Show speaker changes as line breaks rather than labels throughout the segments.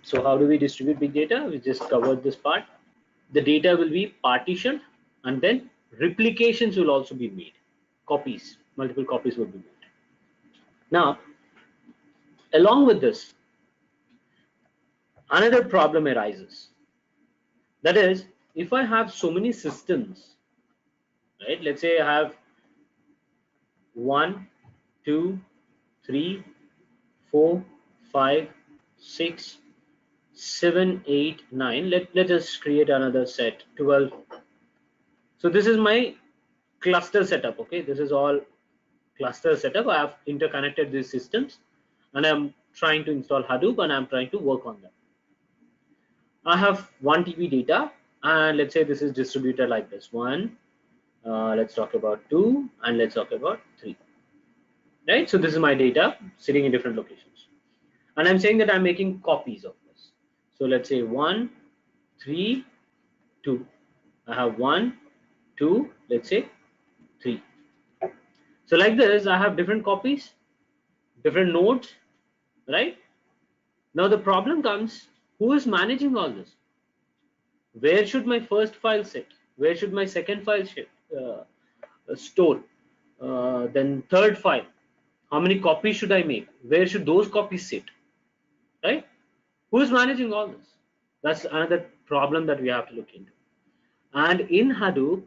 So how do we distribute big data? We just covered this part. The data will be partitioned, and then replications will also be made. Copies, multiple copies will be made. Now, along with this, another problem arises. That is, if I have so many systems, right? Let's say I have 1, 2, 3, 4, 5, 6, 7, 8, 9. Let us create another set, 12. So this is my cluster setup. Okay, this is all cluster setup. I have interconnected these systems, and I'm trying to install Hadoop, and I'm trying to work on them. I have 1 TB data, and let's say this is distributed like this: 1, let's talk about 2, and let's talk about 3. Right? So this is my data sitting in different locations, and I'm saying that I'm making copies of this. So let's say 1, 3, 2. I have 1, 2, let's say 3. So like this, I have different copies, different nodes, right? Now the problem comes, who is managing all this? Where should my first file sit? Where should my second file store? Then third file. How many copies should I make? Where should those copies sit? Right? Who is managing all this? That's another problem that we have to look into. And in Hadoop,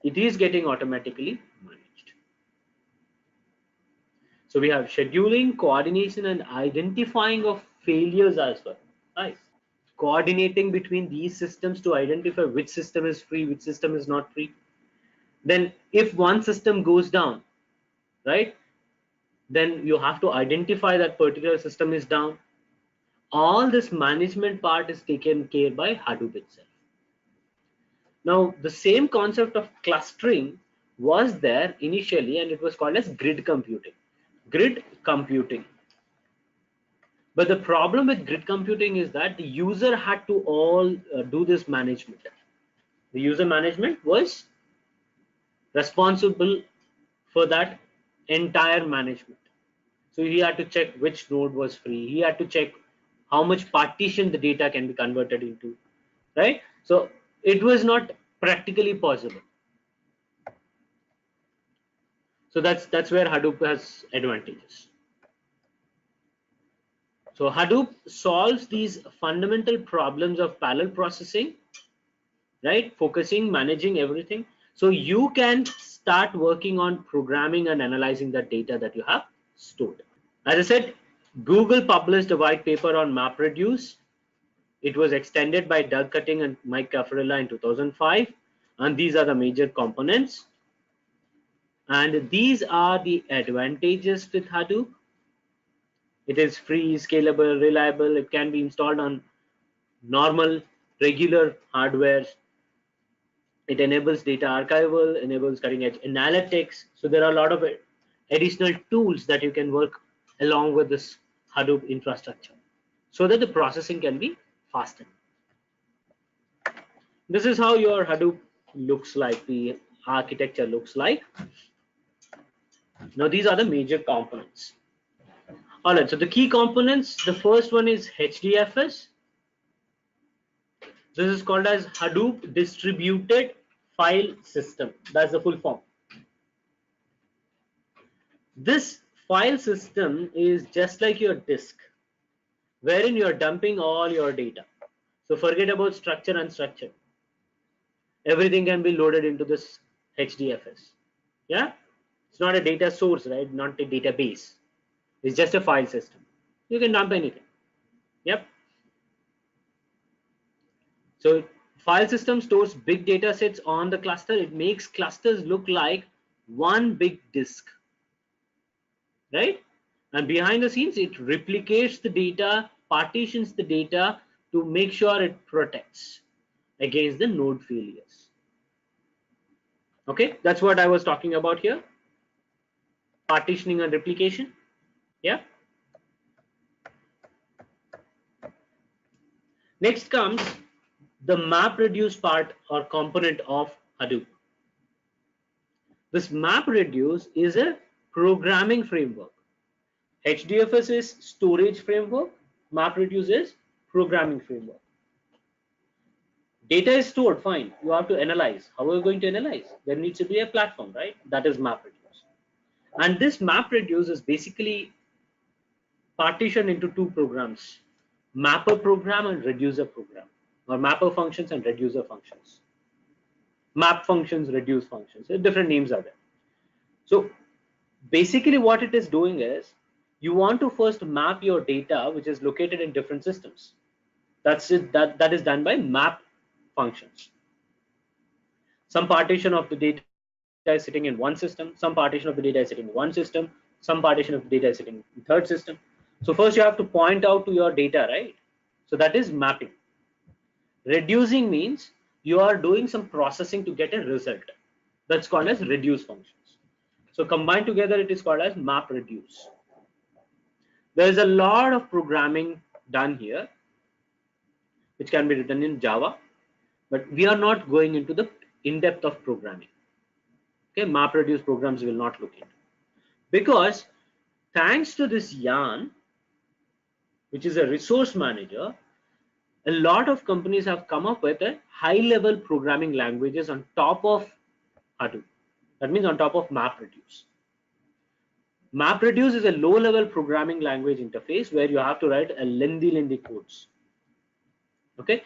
it is getting automatically managed. So we have scheduling, coordination, and identifying of failures as well. Right? Coordinating between these systems to identify which system is free, which system is not free. Then if one system goes down, right, then you have to identify that particular system is down. All this management part is taken care by Hadoop itself. Now the same concept of clustering was there initially, and it was called as grid computing. Grid computing. But the problem with grid computing is that the user had to all do this management. The user management was responsible for that entire management. So he had to check which node was free. He had to check how much partition the data can be converted into, right? So it was not practically possible. So that's where Hadoop has advantages. So Hadoop solves these fundamental problems of parallel processing, right? Focusing, managing everything. So you can start working on programming and analyzing the data that you have stored. As I said, Google published a white paper on MapReduce. It was extended by Doug Cutting and Mike Caffarella in 2005. And these are the major components. And these are the advantages with Hadoop. It is free, scalable, reliable. It can be installed on normal, regular hardware. It enables data archival, enables cutting edge analytics. So there are a lot of additional tools that you can work along with this Hadoop infrastructure so that the processing can be faster. This is how your Hadoop looks like, the architecture looks like. Now these are the major components. All right, so the key components, the first one is HDFS. This is called as Hadoop Distributed Flesystem. That's the full form. This file system is just like your disk, wherein you're dumping all your data. So forget about structure and unstructured. Everything can be loaded into this HDFS. Yeah, it's not a data source, right? Not a database. It's just a file system. You can dump anything. Yep. So file system stores big data sets on the cluster. It makes clusters look like one big disk, right? And behind the scenes, it replicates the data, partitions the data to make sure it protects against the node failures. Okay, that's what I was talking about here. Partitioning and replication. Yeah. Next comes the MapReduce part or component of Hadoop. This MapReduce is a programming framework. HDFS is storage framework. MapReduce is programming framework. Data is stored, fine. You have to analyze. How are you going to analyze? There needs to be a platform, right? That is MapReduce. And this MapReduce is basically partitioned into two programs: mapper program and reducer program, or mapper functions and reducer functions. Map functions, reduce functions. Different names are there. So basically what it is doing is, you want to first map your data which is located in different systems. That's it. That is done by map functions. Some partition of the data is sitting in one system, some partition of the data is sitting in one system, some partition of the data is sitting in third system. So first you have to point out to your data, right? So that is mapping. Reducing means you are doing some processing to get a result. That's called as reduce functions. So combined together it is called as map reduce. There is a lot of programming done here which can be written in Java, but we are not going into the in-depth of programming. Okay, map reduce programs will not look into, because thanks to this Yarn, which is a resource manager, a lot of companies have come up with a high-level programming languages on top of Hadoop. That means on top of MapReduce. MapReduce is a low-level programming language interface where you have to write a lengthy codes. Okay,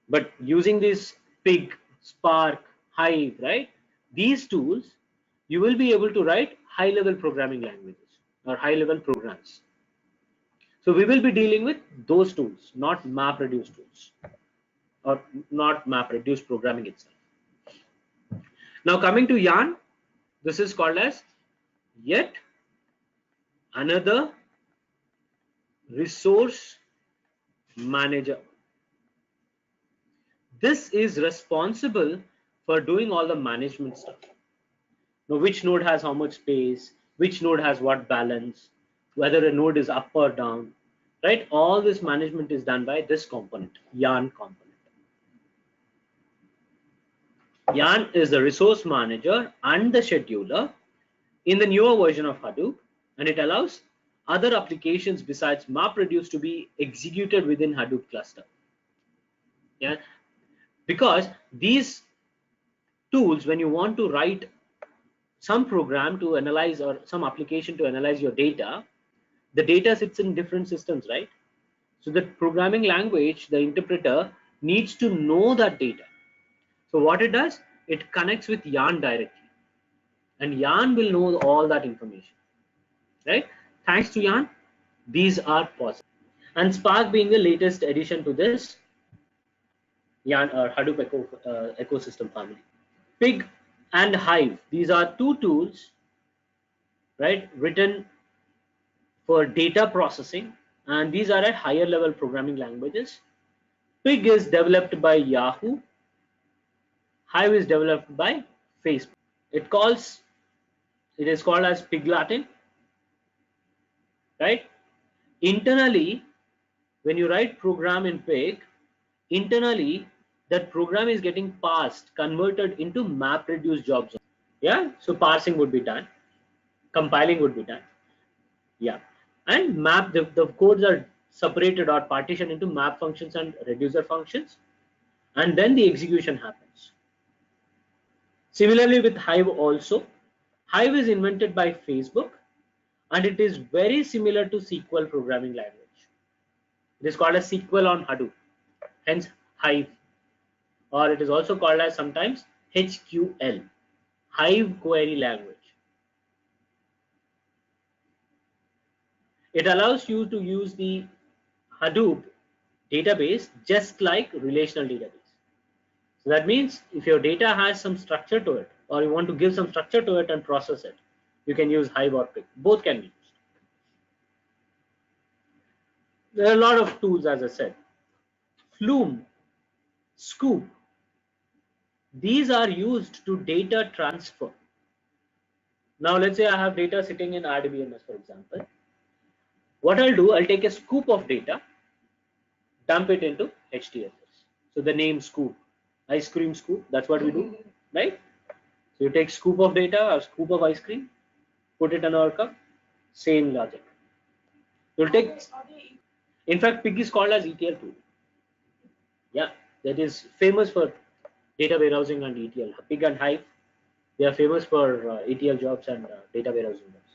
but using this Pig, Spark, Hive, right? These tools, you will be able to write high-level programming languages or high-level programs. So we will be dealing with those tools, not MapReduce tools, or not MapReduce programming itself. Now coming to Yarn, this is called as yet another resource manager. This is responsible for doing all the management stuff. Now, which node has how much space, which node has what balance, whether a node is up or down, right? All this management is done by this component, Yarn component. Yarn is the resource manager and the scheduler in the newer version of Hadoop, and it allows other applications besides MapReduce to be executed within Hadoop cluster. Yeah, because these tools, when you want to write some program to analyze or some application to analyze your data, the data sits in different systems, right? So the programming language, the interpreter needs to know that data. So what it does, it connects with Yarn directly, and Yarn will know all that information, right? Thanks to Yarn, these are possible. And Spark being the latest addition to this Yarn or Hadoop ecosystem family. Pig and Hive, these are two tools, right, written for data processing, and these are at higher level programming languages. Pig is developed by Yahoo. Hive is developed by Facebook. It is called as Pig Latin, right? Internally, when you write program in Pig, internally that program is getting parsed, converted into MapReduce jobs. Yeah, so parsing would be done, compiling would be done. Yeah, and the codes are separated or partitioned into map functions and reducer functions, and then the execution happens. Similarly with Hive also. Hive is invented by Facebook, and it is very similar to SQL programming language. It is called a SQL on Hadoop, hence Hive, or it is also called as sometimes HQL, Hive query language. It allows you to use the Hadoop database just like relational database. So that means if your data has some structure to it, or you want to give some structure to it and process it, you can use Hive or Pig. Both can be used. There are a lot of tools, as I said. Flume, Scoop, these are used to data transfer. Now let's say I have data sitting in RDBMS, for example. What I'll do, I'll take a scoop of data, dump it into HDFS. So the name Scoop, ice cream scoop, that's what we do, right? So you take scoop of data or scoop of ice cream, put it in our cup, same logic. You'll take, In fact, pig is called as ETL tool. Yeah, that is famous for data warehousing and ETL. Pig and Hive, they are famous for ETL jobs and data warehousing jobs.